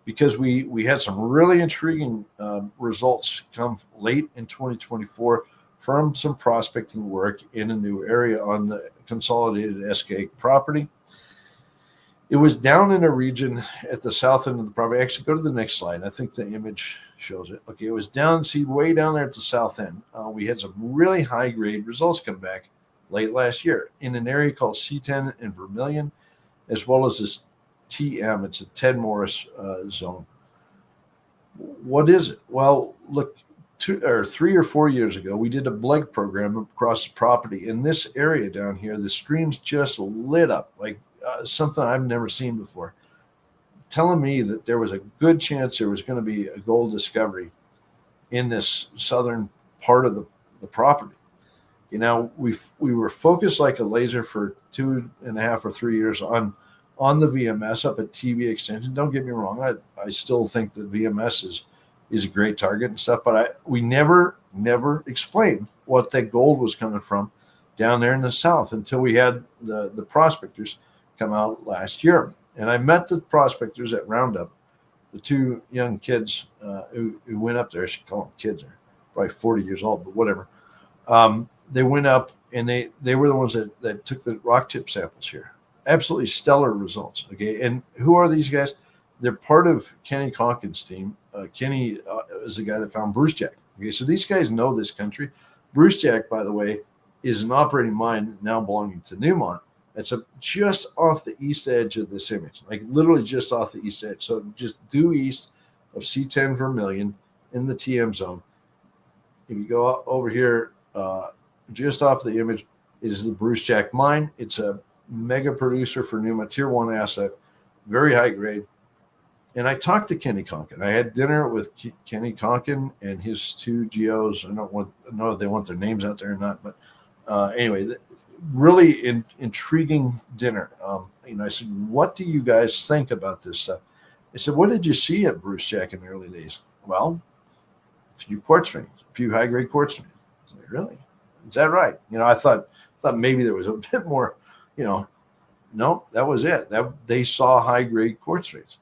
because we had some really intriguing results come late in 2024 from some prospecting work in a new area on the consolidated Eskay property. It was down in a region at the south end of the property. Actually, go to the next slide. I think the image shows it. Okay, it was down, see, way down there at the south end. We had some really high-grade results come back late last year in an area called C10 and Vermilion, as well as this TM. It's a Ted Morris zone. What is it? Well, look, 3 or 4 years ago, we did a BLEG program across the property. In this area down here, the streams just lit up like something I've never seen before, telling me that there was a good chance there was going to be a gold discovery in this southern part of the property. We were focused like a laser for 2.5 or 3 years on the VMS up at TV Extension. Don't get me wrong, I still think that VMS is a great target and stuff, but we never explained what that gold was coming from down there in the south until we had the prospectors come out last year. And I met the prospectors at Roundup, the 2 young kids who went up there. I should call them kids. They're probably 40 years old, but whatever. They went up and they were the ones that took the rock chip samples here. Absolutely stellar results. Okay, and who are these guys? They're part of Kenny Conkin's team. Kenny is the guy that found Bruce Jack. Okay, so these guys know this country. Bruce Jack, by the way, is an operating mine now belonging to Newmont. It's just off the east edge of this image, like literally just off the east edge. So just due east of C10 Vermilion in the TM zone. If you go over here, just off the image is the Bruce Jack mine. It's a mega producer for Newmont, tier 1 asset, very high grade. And I talked to Kenny Conkin. I had dinner with Kenny Conkin and his 2 GOs. I don't know if they want their names out there or not, but anyway, really intriguing dinner. I said, what do you guys think about this stuff? I said, what did you see at Bruce Jack in the early days? Well, a few quartz veins, a few high-grade quartz veins. I was like, really? Is that right? I thought maybe there was a bit more, no, that was it. That they saw high-grade quartz veins.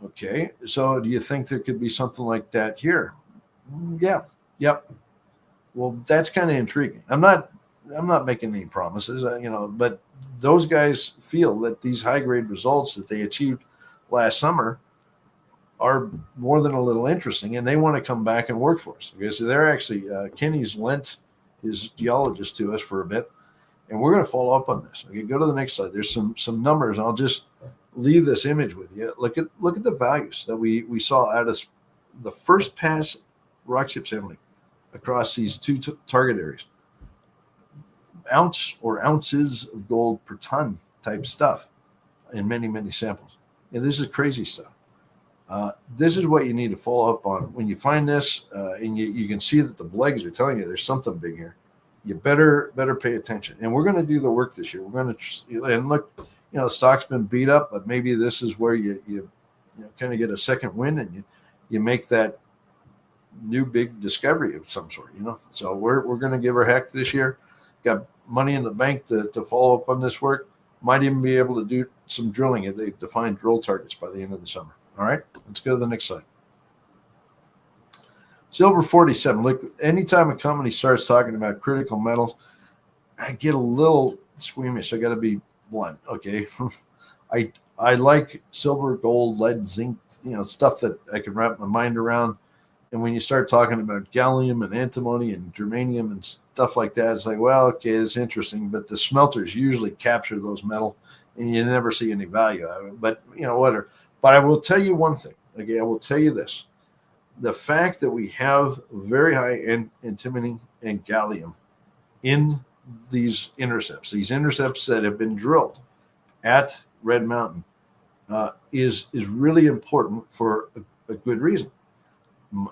Okay, so do you think there could be something like that here? Yeah, yep. Well, that's kind of intriguing. I'm not making any promises, but those guys feel that these high-grade results that they achieved last summer are more than a little interesting, and they want to come back and work for us. Okay, so they're actually Kenny's lent his geologist to us for a bit, and we're going to follow up on this. Okay, go to the next slide. There's some numbers. I'll just leave this image with you. Look at the values that we saw out of the first pass rock chip sampling across these 2 target areas. Ounce or ounces of gold per ton type stuff in many, many samples. Yeah, this is crazy stuff. This is what you need to follow up on. When you find this and you can see that the BLEGs are telling you there's something big here, you better pay attention. And we're going to do the work this year. We're going to, and look, the stock's been beat up, but maybe this is where you kind of get a second win and you make that new big discovery of some sort, So we're going to give her heck this year. Got money in the bank to follow up on this work. Might even be able to do some drilling if they define drill targets by the end of the summer. All right, let's go to the next slide. Silver47. Look, anytime a company starts talking about critical metals, I get a little squeamish. I got to be blunt. Okay. I like silver, gold, lead, zinc, stuff that I can wrap my mind around. And when you start talking about gallium and antimony and germanium and stuff like that, it's like, well, okay, it's interesting, but the smelters usually capture those metal, and you never see any value out of it. But whatever. But I will tell you one thing. Okay, I will tell you this: the fact that we have very high antimony and gallium in these intercepts that have been drilled at Red Mountain, is really important for a good reason.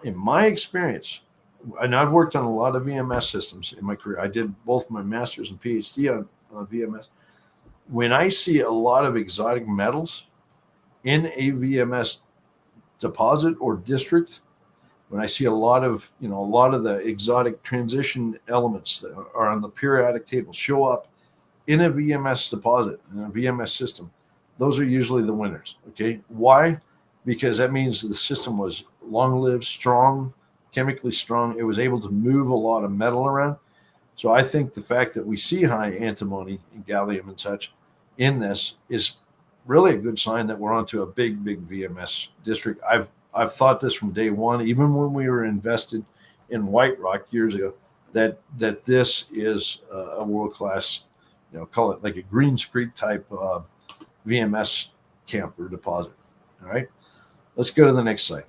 In my experience, and I've worked on a lot of VMS systems in my career. I did both my master's and PhD on VMS. When I see a lot of exotic metals in a VMS deposit or district, when I see a lot of the exotic transition elements that are on the periodic table show up in a VMS deposit, in a VMS system, those are usually the winners. Okay. Why? Because that means the system was long-lived, strong, chemically strong. It was able to move a lot of metal around. So I think the fact that we see high antimony and gallium and such in this is really a good sign that we're onto a big, big VMS district. I've thought this from day one, even when we were invested in White Rock years ago, that this is a world-class, call it like a Greens Creek type VMS camp or deposit. All right, let's go to the next slide.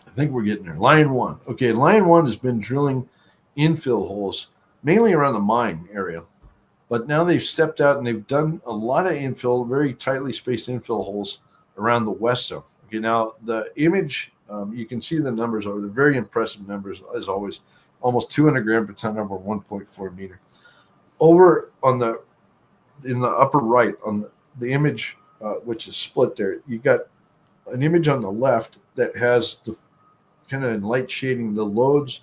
I think we're getting there. Lion One. Okay, Lion One has been drilling infill holes mainly around the mine area, but now they've stepped out and they've done a lot of infill, very tightly spaced infill holes around the west zone. Okay, now the image, you can see the numbers over. They're very impressive numbers as always. Almost 200 gram per ton over 1.4 meter. Over in the upper right on the image, which is split there, you got an image on the left that has the kind of in light shading the lodes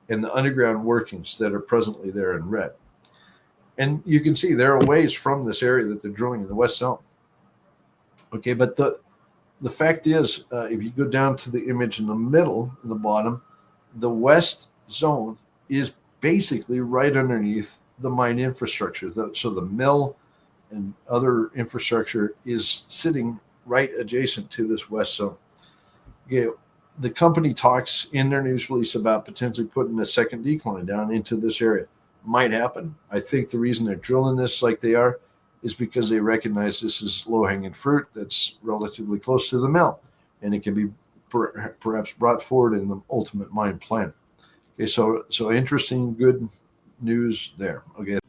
and the underground workings that are presently there in red. And you can see they're a ways from this area that they're drilling in the west zone. Okay, but the fact is, if you go down to the image in the middle, in the bottom, the west zone is basically right underneath the mine infrastructure. So the mill and other infrastructure is sitting right adjacent to this west zone. Okay, the company talks in their news release about potentially putting a second decline down into this area. Might happen. I think the reason they're drilling this like they are is because they recognize this is low-hanging fruit that's relatively close to the mill, and it can be perhaps brought forward in the ultimate mine plan. Okay, so interesting, good news there. Okay.